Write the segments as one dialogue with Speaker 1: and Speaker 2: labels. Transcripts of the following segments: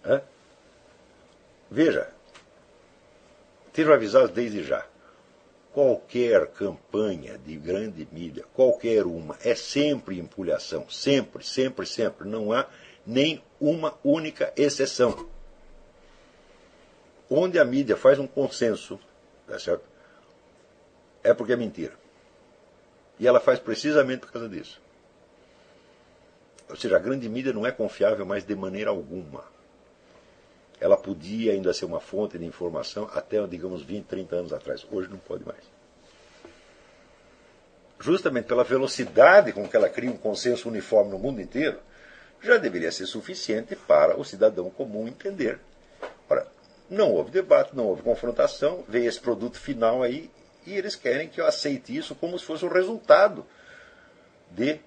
Speaker 1: Hã? Veja, estejam avisados desde já. Qualquer campanha de grande mídia, qualquer uma, é sempre empulhação. Sempre, sempre, sempre. Não há nem uma única exceção. Onde a mídia faz um consenso, tá certo? É porque é mentira. E ela faz precisamente por causa disso. Ou seja, a grande mídia não é confiável mais de maneira alguma. Ela podia ainda ser uma fonte de informação até, digamos, 20, 30 anos atrás. Hoje não pode mais. Justamente pela velocidade com que ela cria um consenso uniforme no mundo inteiro, já deveria ser suficiente para o cidadão comum entender. Ora, não houve debate, não houve confrontação, veio esse produto final aí, e eles querem que eu aceite isso como se fosse o resultado de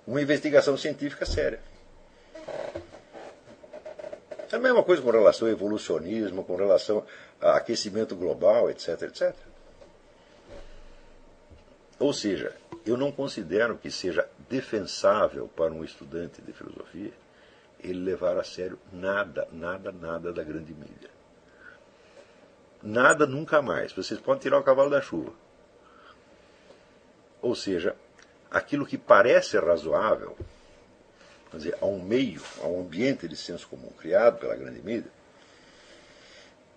Speaker 1: uma investigação científica séria. É a mesma coisa com relação ao evolucionismo, com relação a aquecimento global, etc, etc. Ou seja, eu não considero que seja defensável para um estudante de filosofia ele levar a sério nada, nada, nada da grande mídia. Nada nunca mais. Vocês podem tirar o cavalo da chuva. Ou seja, aquilo que parece razoável, quer dizer, a um meio, a um ambiente de senso comum criado pela grande mídia,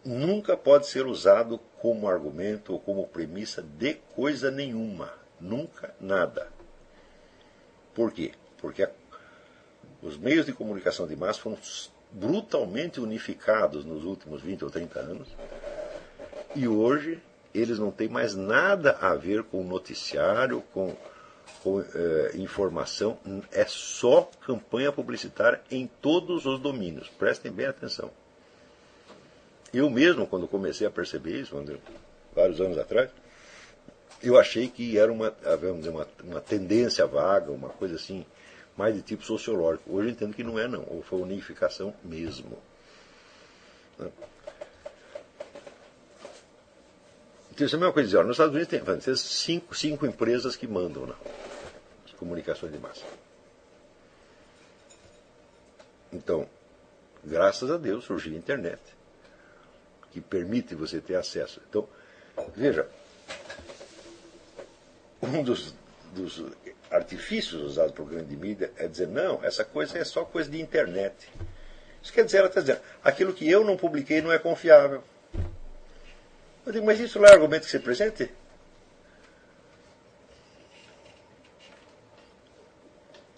Speaker 1: nunca pode ser usado como argumento ou como premissa de coisa nenhuma. Nunca, nada. Por quê? Porque os meios de comunicação de massa foram brutalmente unificados nos últimos 20 ou 30 anos e hoje eles não têm mais nada a ver com noticiário, com informação, é só campanha publicitária em todos os domínios. Prestem bem atenção. Eu mesmo, quando comecei a perceber isso, vários anos atrás, eu achei que era uma tendência vaga, uma coisa assim, mais de tipo sociológico. Hoje eu entendo que não é, não. Ou foi unificação mesmo. Então, isso é a mesma coisa de dizer, nos Estados Unidos tem cinco empresas que mandam nas comunicações de massa. Então, graças a Deus, surgiu a internet, que permite você ter acesso. Então, veja, um dos artifícios usados por grande mídia é dizer, não, essa coisa é só coisa de internet. Isso quer dizer, ela está dizendo, aquilo que eu não publiquei não é confiável. Eu digo, mas isso não é argumento que você apresente?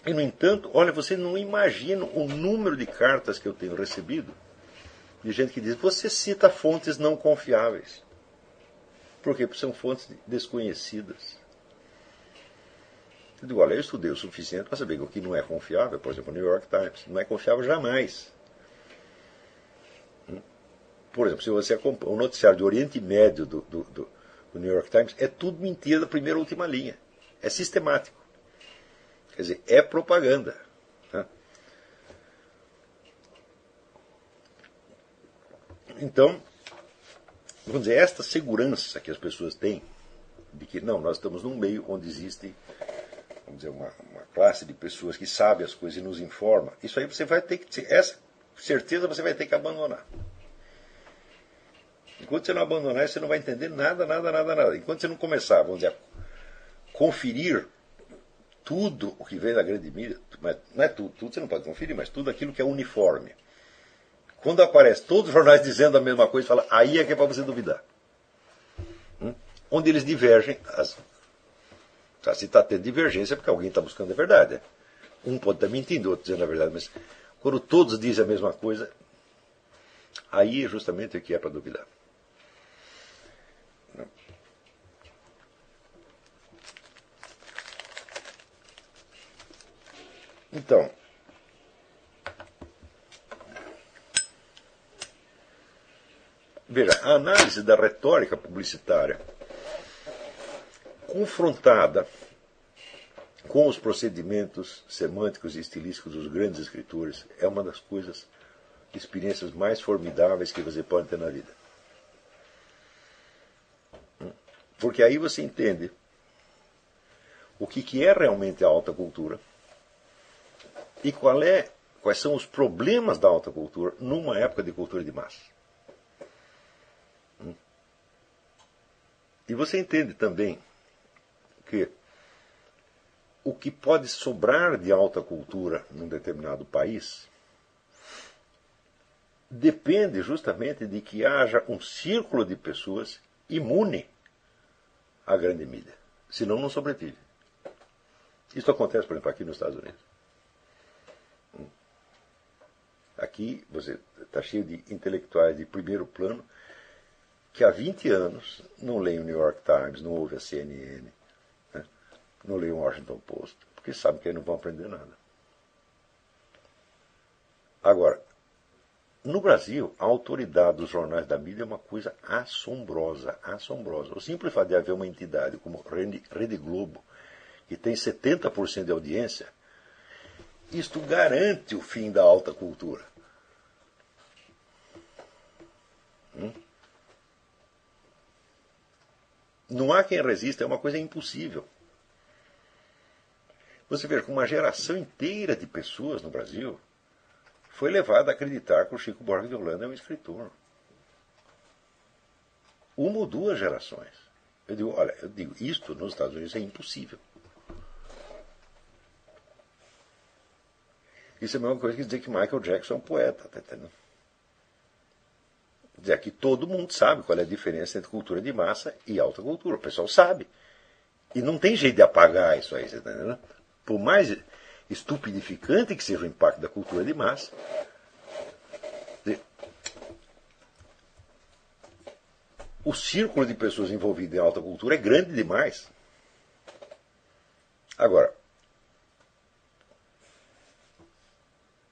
Speaker 1: E, no entanto, olha, você não imagina o número de cartas que eu tenho recebido de gente que diz, você cita fontes não confiáveis. Por quê? Porque são fontes desconhecidas. Eu digo, olha, eu estudei o suficiente para saber que o que não é confiável, por exemplo, o New York Times, não é confiável jamais. Por exemplo, se você acompanha o noticiário do Oriente Médio do New York Times, é tudo mentira da primeira e última linha. É sistemático. Quer dizer, é propaganda. Tá? Então, vamos dizer, esta segurança que as pessoas têm de que, não, nós estamos num meio onde existe, vamos dizer, uma classe de pessoas que sabe as coisas e nos informa, isso aí você vai ter que, essa certeza você vai ter que abandonar. Enquanto você não abandonar, você não vai entender nada, nada, nada, nada. Enquanto você não começar, vamos dizer, a conferir tudo o que vem da grande mídia, mas não é tudo você não pode conferir, mas tudo aquilo que é uniforme. Quando aparece todos os jornais dizendo a mesma coisa, fala, aí é que é para você duvidar. Onde eles divergem, se está tendo divergência é porque alguém está buscando a verdade. Um pode estar mentindo, outro dizendo a verdade, mas quando todos dizem a mesma coisa, aí é justamente o que é para duvidar. Então, veja, a análise da retórica publicitária confrontada com os procedimentos semânticos e estilísticos dos grandes escritores é uma das experiências mais formidáveis que você pode ter na vida. Porque aí você entende o que é realmente a alta cultura e qual é quais são os problemas da alta cultura numa época de cultura de massa. E você entende também que o que pode sobrar de alta cultura num determinado país depende justamente de que haja um círculo de pessoas imune à grande mídia. Senão não sobrevive. Isso acontece, por exemplo, aqui nos Estados Unidos. Aqui você está cheio de intelectuais de primeiro plano que há 20 anos não leem o New York Times, não ouvem a CNN, né? Não leem o Washington Post, porque sabem que aí não vão aprender nada. Agora, no Brasil, a autoridade dos jornais da mídia é uma coisa assombrosa, assombrosa. O simples fato de haver uma entidade como Rede Globo, que tem 70% de audiência, isto garante o fim da alta cultura. Não há quem resista, é uma coisa impossível. Você vê que uma geração inteira de pessoas no Brasil foi levada a acreditar que o Chico Buarque de Holanda é um escritor. Uma ou duas gerações. Eu digo, isto nos Estados Unidos é impossível. Isso é a mesma coisa que dizer que Michael Jackson é um poeta, tá entendendo? Dizer que todo mundo sabe qual é a diferença entre cultura de massa e alta cultura. O pessoal sabe. E não tem jeito de apagar isso aí, você tá entendendo? Por mais estupidificante que seja o impacto da cultura de massa, o círculo de pessoas envolvidas em alta cultura é grande demais. Agora,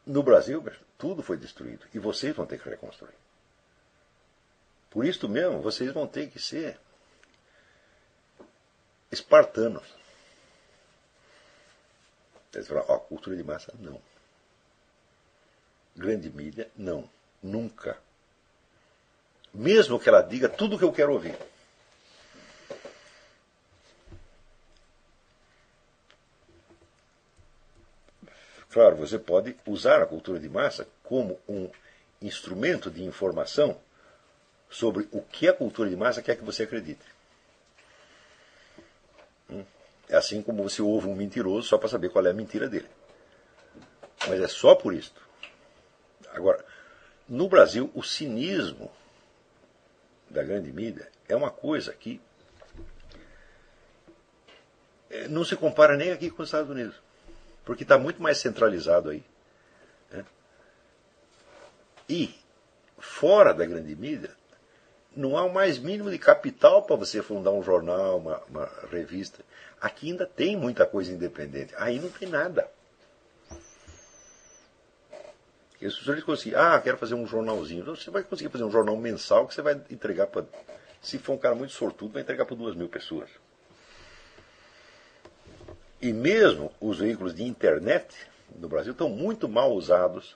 Speaker 1: no Brasil, tudo foi destruído. E vocês vão ter que reconstruir. Por isso mesmo, vocês vão ter que ser espartanos. Eles falam, cultura de massa, não. Grande mídia, não. Nunca. Mesmo que ela diga tudo o que eu quero ouvir. Claro, você pode usar a cultura de massa como um instrumento de informação sobre o que a cultura de massa quer que você acredite. É assim como você ouve um mentiroso só para saber qual é a mentira dele. Mas é só por isto. Agora, no Brasil, o cinismo da grande mídia é uma coisa que não se compara nem aqui com os Estados Unidos. Porque está muito mais centralizado aí. Né? E, fora da grande mídia, não há o mais mínimo de capital para você fundar um jornal, uma revista. Aqui ainda tem muita coisa independente. Aí não tem nada. E as pessoas conseguem, quero fazer um jornalzinho. Você vai conseguir fazer um jornal mensal que você vai entregar para... Se for um cara muito sortudo, vai entregar para 2.000 pessoas. E mesmo os veículos de internet no Brasil estão muito mal usados,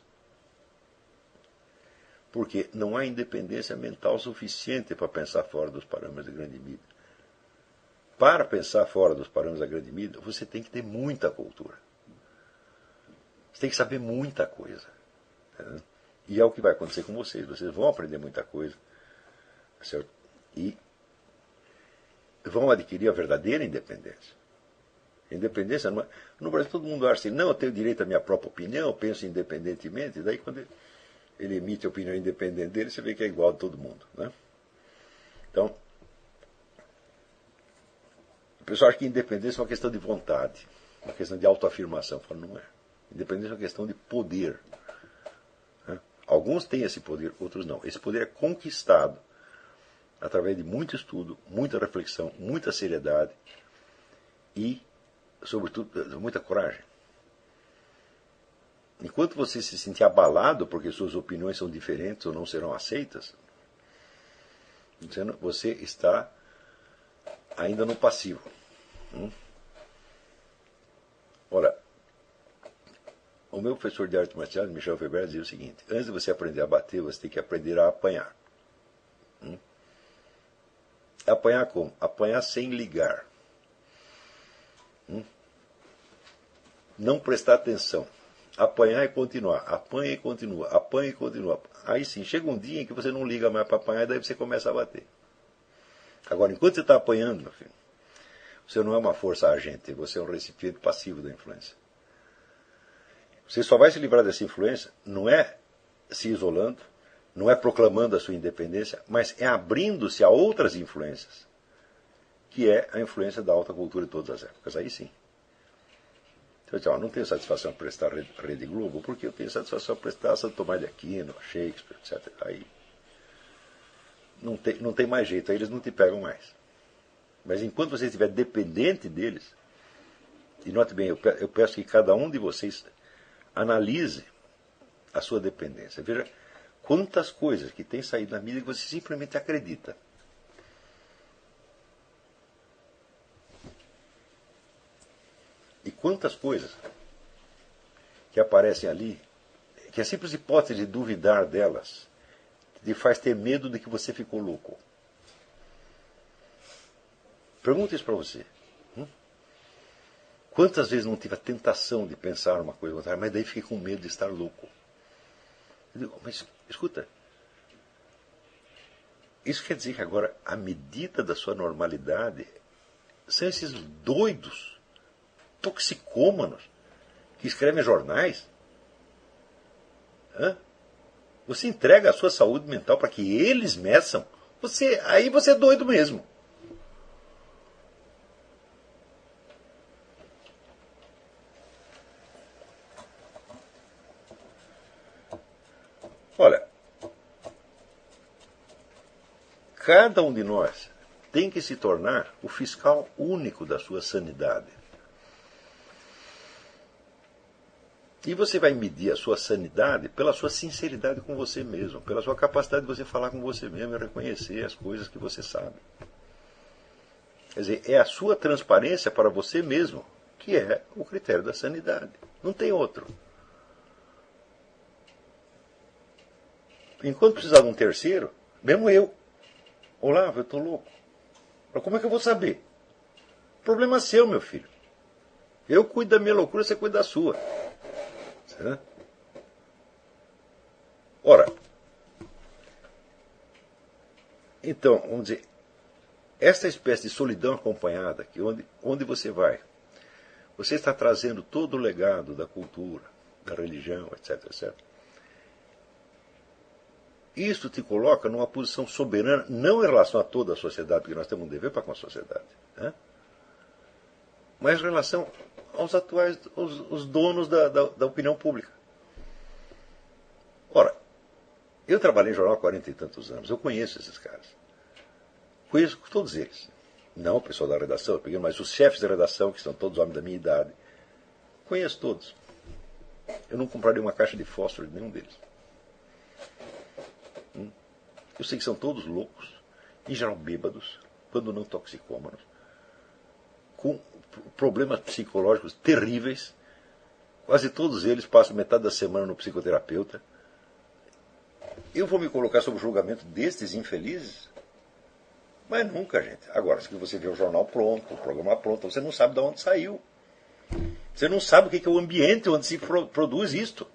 Speaker 1: porque não há independência mental suficiente para pensar fora dos parâmetros da grande mídia. Para pensar fora dos parâmetros da grande mídia, você tem que ter muita cultura. Você tem que saber muita coisa. Né? E é o que vai acontecer com vocês. Vocês vão aprender muita coisa. Certo? E vão adquirir a verdadeira independência. Independência não é... No Brasil todo mundo acha assim, não, eu tenho direito à minha própria opinião, eu penso independentemente, e daí quando ele emite a opinião independente dele, você vê que é igual a todo mundo. Né? Então, o pessoal acha que independência é uma questão de vontade, uma questão de autoafirmação. Fala, não é. Independência é uma questão de poder. Né? Alguns têm esse poder, outros não. Esse poder é conquistado através de muito estudo, muita reflexão, muita seriedade e, sobretudo, muita coragem. Enquanto você se sentir abalado porque suas opiniões são diferentes ou não serão aceitas, você está ainda no passivo. Ora, o meu professor de artes marciais, Michel Weber, dizia o seguinte: antes de você aprender a bater, você tem que aprender a apanhar. Apanhar como? Apanhar sem ligar. Não prestar atenção. apanhar e continuar, apanha e continua, apanha e continua. Aí sim, chega um dia em que você não liga mais para apanhar e daí você começa a bater. Agora, enquanto você está apanhando, meu filho, você não é uma força agente, você é um recipiente passivo da influência. Você só vai se livrar dessa influência, não é se isolando, não é proclamando a sua independência, mas é abrindo-se a outras influências, que é a influência da alta cultura de todas as épocas. Aí sim. Então, não tenho satisfação em prestar Rede Globo, porque eu tenho satisfação em prestar Santo Tomás de Aquino, Shakespeare, etc. Aí não tem mais jeito, aí eles não te pegam mais. Mas enquanto você estiver dependente deles, e note bem, eu peço que cada um de vocês analise a sua dependência. Veja quantas coisas que têm saído na mídia que você simplesmente acredita. E quantas coisas que aparecem ali, que a simples hipótese de duvidar delas te faz ter medo de que você ficou louco. Pergunta isso para você. Quantas vezes não tive a tentação de pensar uma coisa contrária, mas daí fiquei com medo de estar louco. Eu digo, mas escuta, isso quer dizer que agora a medida da sua normalidade são esses doidos, toxicômanos, que escrevem jornais? Você entrega a sua saúde mental para que eles meçam? Aí você é doido mesmo. Olha, cada um de nós tem que se tornar o fiscal único da sua sanidade. E você vai medir a sua sanidade pela sua sinceridade com você mesmo, pela sua capacidade de você falar com você mesmo e reconhecer as coisas que você sabe. Quer dizer, é a sua transparência para você mesmo que é o critério da sanidade. Não tem outro. Enquanto precisar de um terceiro, mesmo eu. Olavo, eu estou louco. Mas como é que eu vou saber? Problema seu, meu filho. Eu cuido da minha loucura, você cuida da sua. Certo? Ora, então, vamos dizer, esta espécie de solidão acompanhada, que onde você vai, você está trazendo todo o legado da cultura, da religião, etc, etc. Isso te coloca numa posição soberana, não em relação a toda a sociedade, porque nós temos um dever para com a sociedade, né? Mas em relação aos atuais, os donos da opinião pública. Ora, eu trabalhei em jornal há 40 e tantos anos, eu conheço esses caras. Conheço todos eles. Não o pessoal da redação, mas os chefes da redação, que são todos homens da minha idade. Conheço todos. Eu não compraria uma caixa de fósforo de nenhum deles. Eu sei que são todos loucos, em geral bêbados, quando não toxicômanos, com problemas psicológicos terríveis. Quase todos eles passam metade da semana no psicoterapeuta. Eu vou me colocar sob o julgamento destes infelizes? Mas nunca, gente. Agora, se você vê o jornal pronto, o programa pronto, você não sabe de onde saiu. Você não sabe o que é o ambiente onde se produz isto.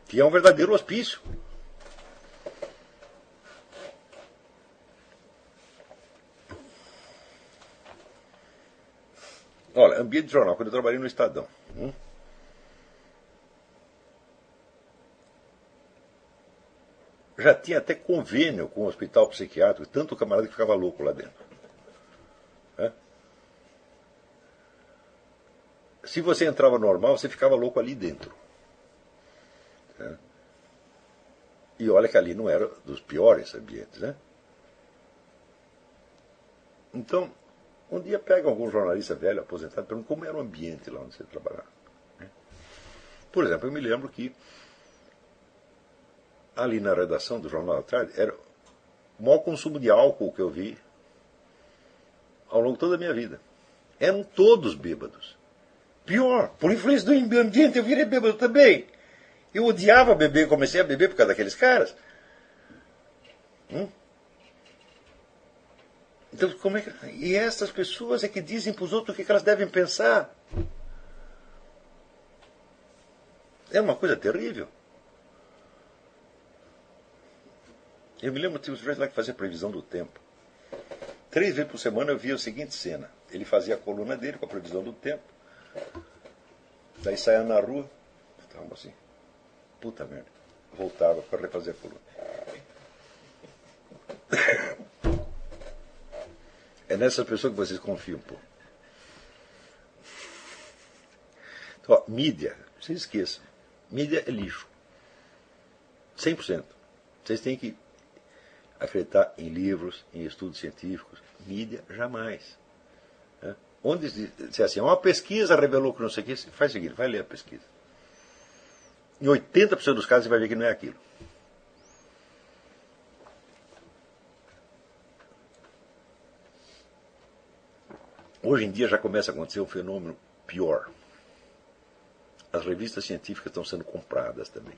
Speaker 1: Que é um verdadeiro hospício. Olha, ambiente de jornal, quando eu trabalhei no Estadão. Já tinha até convênio com o hospital psiquiátrico, tanto o camarada que ficava louco lá dentro. Se você entrava normal, você ficava louco ali dentro. E olha que ali não era dos piores ambientes, né? Então, um dia pega algum jornalista velho, aposentado, e pergunta como era o ambiente lá onde você trabalhava. Por exemplo, eu me lembro que ali na redação do Jornal da Tarde era o maior consumo de álcool que eu vi ao longo de toda a minha vida. Eram todos bêbados. Pior, por influência do ambiente eu virei bêbado também. Eu odiava beber, comecei a beber por causa daqueles caras. Então, como é que... E essas pessoas é que dizem para os outros o que elas devem pensar. É uma coisa terrível. Eu me lembro que tinha um sujeito lá que fazia previsão do tempo. 3 vezes por semana eu via a seguinte cena. Ele fazia a coluna dele com a previsão do tempo. Daí saia na rua. Estava assim. Puta merda. Voltava para refazer a coluna. É nessa pessoa que vocês confiam, pô. Então, ó, mídia, vocês esqueçam. Mídia é lixo. 100%. Vocês têm que acreditar em livros, em estudos científicos. Mídia, jamais. Né? Onde se assim, uma pesquisa revelou que não sei o que, faz o seguinte, vai ler a pesquisa. Em 80% dos casos você vai ver que não é aquilo. Hoje em dia já começa a acontecer um fenômeno pior. As revistas científicas estão sendo compradas também.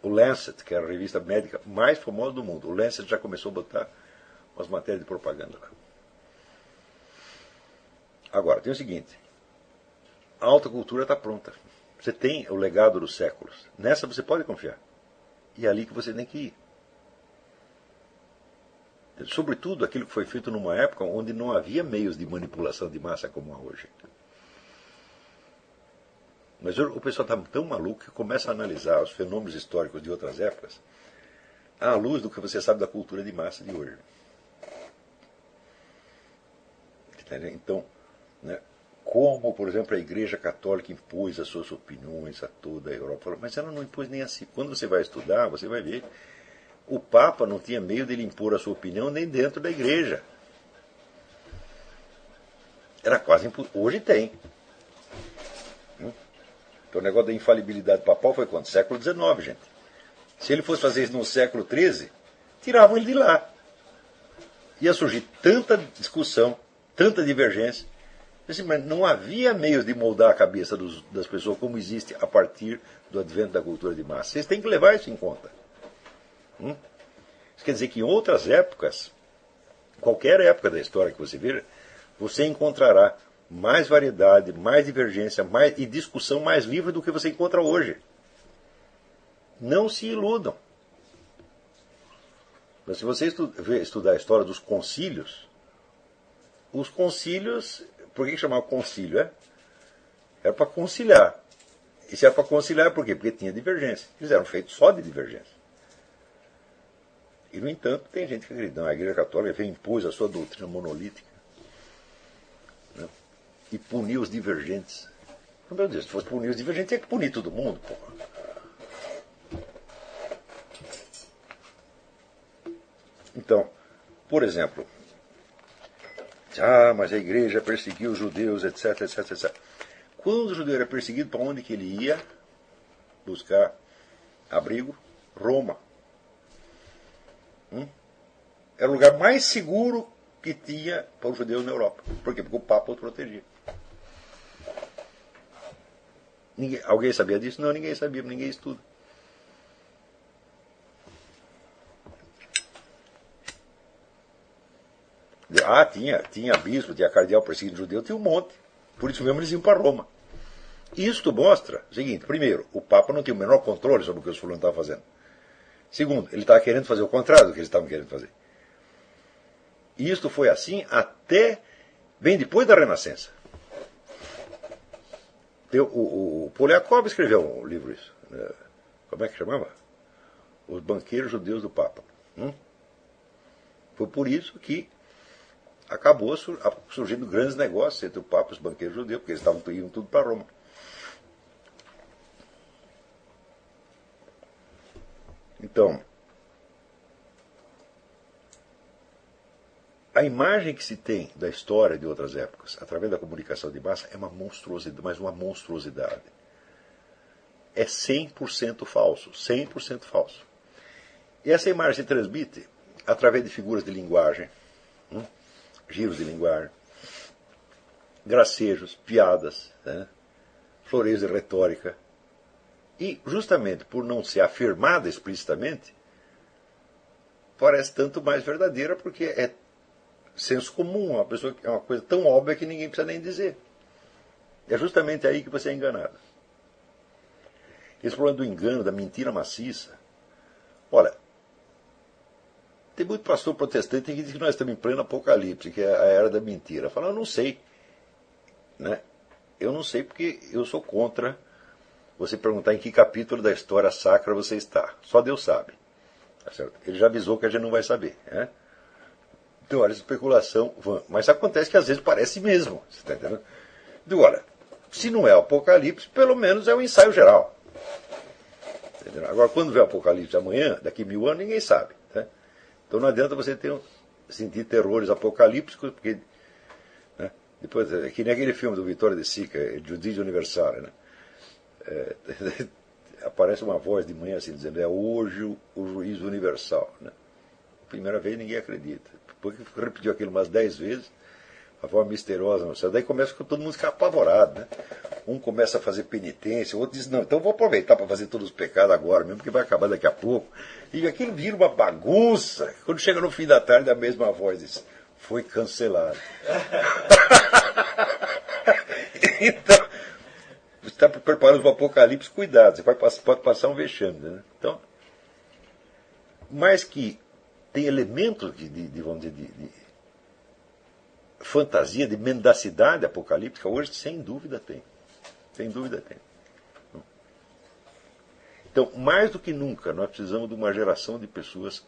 Speaker 1: O Lancet, que é a revista médica mais famosa do mundo, o Lancet já começou a botar umas matérias de propaganda lá. Agora, tem o seguinte. A alta cultura está pronta. Você tem o legado dos séculos. Nessa você pode confiar. E é ali que você tem que ir. Sobretudo aquilo que foi feito numa época onde não havia meios de manipulação de massa como há hoje. Mas o pessoal está tão maluco que começa a analisar os fenômenos históricos de outras épocas à luz do que você sabe da cultura de massa de hoje. Então, né, como, por exemplo, a Igreja Católica impôs as suas opiniões a toda a Europa. Mas ela não impôs nem assim. Quando você vai estudar, você vai ver o Papa não tinha meio de ele impor a sua opinião nem dentro da Igreja. Era quase impossível. Hoje tem. Então o negócio da infalibilidade papal foi quando? Século XIX, gente. Se ele fosse fazer isso no século XIII, tiravam ele de lá. Ia surgir tanta discussão, tanta divergência. Assim, mas não havia meios de moldar a cabeça das pessoas como existe a partir do advento da cultura de massa. Vocês têm que levar isso em conta. Isso quer dizer que em outras épocas, qualquer época da história que você veja, você encontrará mais variedade, mais divergência e discussão mais livre do que você encontra hoje. Não se iludam. Mas se você estudar a história dos concílios, os concílios, por que chamava concílio? Era para conciliar. E se era para conciliar, por quê? Porque tinha divergência. Eles eram feitos só de divergência. E, no entanto, tem gente que acredita. A Igreja Católica impôs a sua doutrina monolítica, né, e puniu os divergentes. Meu Deus, se fosse punir os divergentes, tinha que punir todo mundo, porra. Então, por exemplo, mas a Igreja perseguiu os judeus, etc, etc, etc. Quando o judeu era perseguido, para onde que ele ia buscar abrigo? Roma. Era o lugar mais seguro que tinha para os judeus na Europa. Por quê? Porque o Papa os protegia. Alguém sabia disso? Não, ninguém sabia, ninguém estuda. Tinha bispo, tinha cardeal perseguindo judeu, tinha um monte. Por isso mesmo eles iam para Roma. Isto mostra o seguinte: primeiro, o Papa não tinha o menor controle sobre o que os fulanos estavam fazendo. Segundo, ele estava querendo fazer o contrário do que eles estavam querendo fazer. E isto foi assim até bem depois da Renascença. O Poliakov escreveu um livro isso. Como é que chamava? Os Banqueiros Judeus do Papa. Foi por isso que acabou surgindo grandes negócios entre o Papa e os banqueiros judeus, porque eles estavam indo tudo para Roma. Então, a imagem que se tem da história de outras épocas, através da comunicação de massa, é uma monstruosidade, mas uma monstruosidade. É 100% falso, 100% falso. E essa imagem se transmite através de figuras de linguagem, giros de linguagem, gracejos, piadas, né, floreios de retórica. E, justamente por não ser afirmada explicitamente, parece tanto mais verdadeira, porque é senso comum, é uma coisa tão óbvia que ninguém precisa nem dizer. É justamente aí que você é enganado. Esse problema do engano, da mentira maciça. Olha, tem muito pastor protestante que diz que nós estamos em pleno apocalipse, que é a era da mentira. Fala, eu não sei. Né? Eu não sei porque eu sou contra você perguntar em que capítulo da história sacra você está. Só Deus sabe. Tá certo? Ele já avisou que a gente não vai saber. Né? Então, olha, especulação. Mas acontece que às vezes parece mesmo. Você está entendendo? Então, olha, se não é o apocalipse, pelo menos é um ensaio geral. Entendeu? Agora, quando vê o apocalipse amanhã, daqui 1000 anos, ninguém sabe. Né? Então não adianta você sentir terrores apocalípticos, porque. Né? Depois, é que nem aquele filme do Vitório de Sica, Giudizio Universale. Né? Aparece uma voz de manhã assim, dizendo: é hoje o juízo universal. Né? Primeira vez ninguém acredita. Depois que repetiu aquilo umas 10 vezes, a voz misteriosa no céu, daí começa com todo mundo ficar apavorado. Né? Um começa a fazer penitência, o outro diz: não, então eu vou aproveitar para fazer todos os pecados agora mesmo, porque vai acabar daqui a pouco. E aquilo vira uma bagunça. Quando chega no fim da tarde, a mesma voz diz: foi cancelado. Então, você está preparando para o apocalipse, cuidado, você pode passar um vexame. Né? Então, mais que tem elementos vamos dizer, de fantasia, de mendacidade apocalíptica, hoje sem dúvida tem. Sem dúvida tem. Então, mais do que nunca, nós precisamos de uma geração de pessoas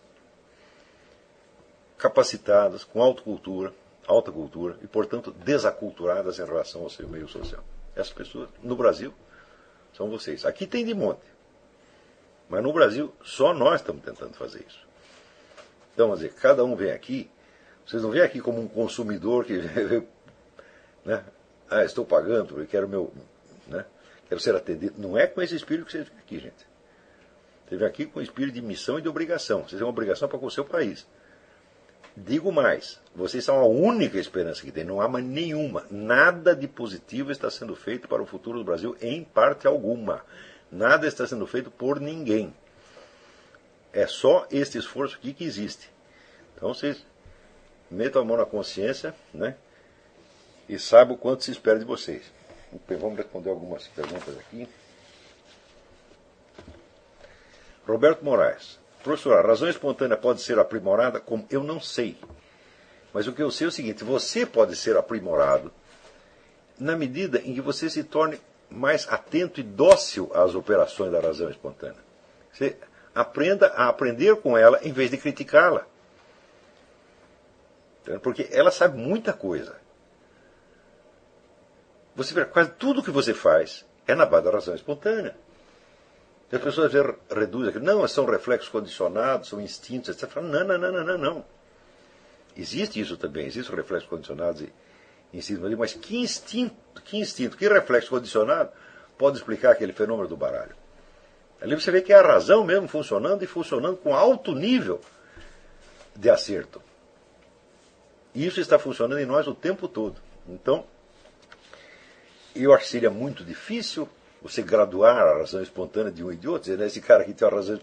Speaker 1: capacitadas, com alta cultura, e, portanto, desaculturadas em relação ao seu meio social. Essas pessoas, no Brasil, são vocês. Aqui tem de monte. Mas no Brasil, só nós estamos tentando fazer isso. Então, vamos dizer, cada um vem aqui, vocês não vêm aqui como um consumidor que... né? Ah, estou pagando, eu quero meu... Né? Quero ser atendido. Não é com esse espírito que vocês vêm aqui, gente. Você vem aqui com o espírito de missão e de obrigação. Vocês têm uma obrigação para com o seu país. Digo mais, vocês são a única esperança que tem, não há mais nenhuma. Nada de positivo está sendo feito para o futuro do Brasil, em parte alguma. Nada está sendo feito por ninguém. É só este esforço aqui que existe. Então vocês metam a mão na consciência, né? E saibam o quanto se espera de vocês. Vamos responder algumas perguntas aqui. Roberto Moraes. Professor, a razão espontânea pode ser aprimorada? Como? Eu não sei. Mas o que eu sei é o seguinte: você pode ser aprimorado na medida em que você se torne mais atento e dócil às operações da razão espontânea. Você aprenda a aprender com ela em vez de criticá-la. Porque ela sabe muita coisa. Você vê, quase tudo que você faz é na base da razão espontânea. As pessoas reduzem aquilo. Não, são reflexos condicionados, são instintos, etc. Não. Existe isso também, existem reflexos condicionados e instintos. Mas que instinto, que reflexo condicionado pode explicar aquele fenômeno do baralho? Ali você vê que é a razão mesmo funcionando e funcionando com alto nível de acerto. E isso está funcionando em nós o tempo todo. Então, eu acho que seria muito difícil você graduar a razão espontânea de um e de outro. Dizer, esse cara aqui tem a razão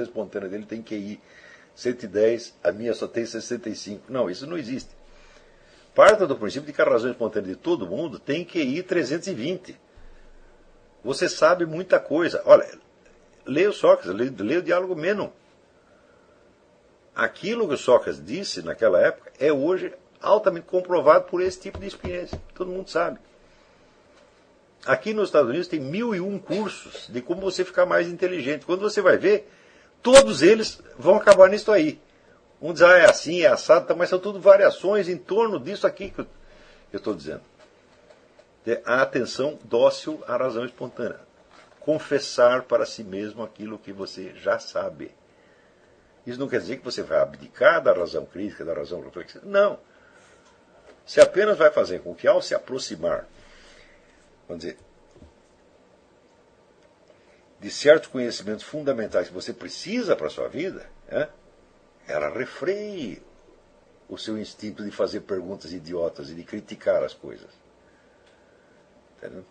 Speaker 1: espontânea dele tem QI 110, a minha só tem 65. Não, isso não existe. Parta do princípio de que a razão espontânea de todo mundo tem QI 320. Você sabe muita coisa. Olha, leia o Sócrates, leia o Diálogo Mênon. Aquilo que o Sócrates disse naquela época é hoje altamente comprovado por esse tipo de experiência. Todo mundo sabe. Aqui nos Estados Unidos tem 1001 cursos de como você ficar mais inteligente. Quando você vai ver, todos eles vão acabar nisso aí. Um diz, é assim, é assado, mas são tudo variações em torno disso aqui que eu estou dizendo. A atenção dócil à razão espontânea. Confessar para si mesmo aquilo que você já sabe. Isso não quer dizer que você vai abdicar da razão crítica, da razão reflexiva. Não. Você apenas vai fazer com que, ao se aproximar, vamos dizer, de certos conhecimentos fundamentais que você precisa para a sua vida, ela refreie o seu instinto de fazer perguntas idiotas e de criticar as coisas. Entendeu?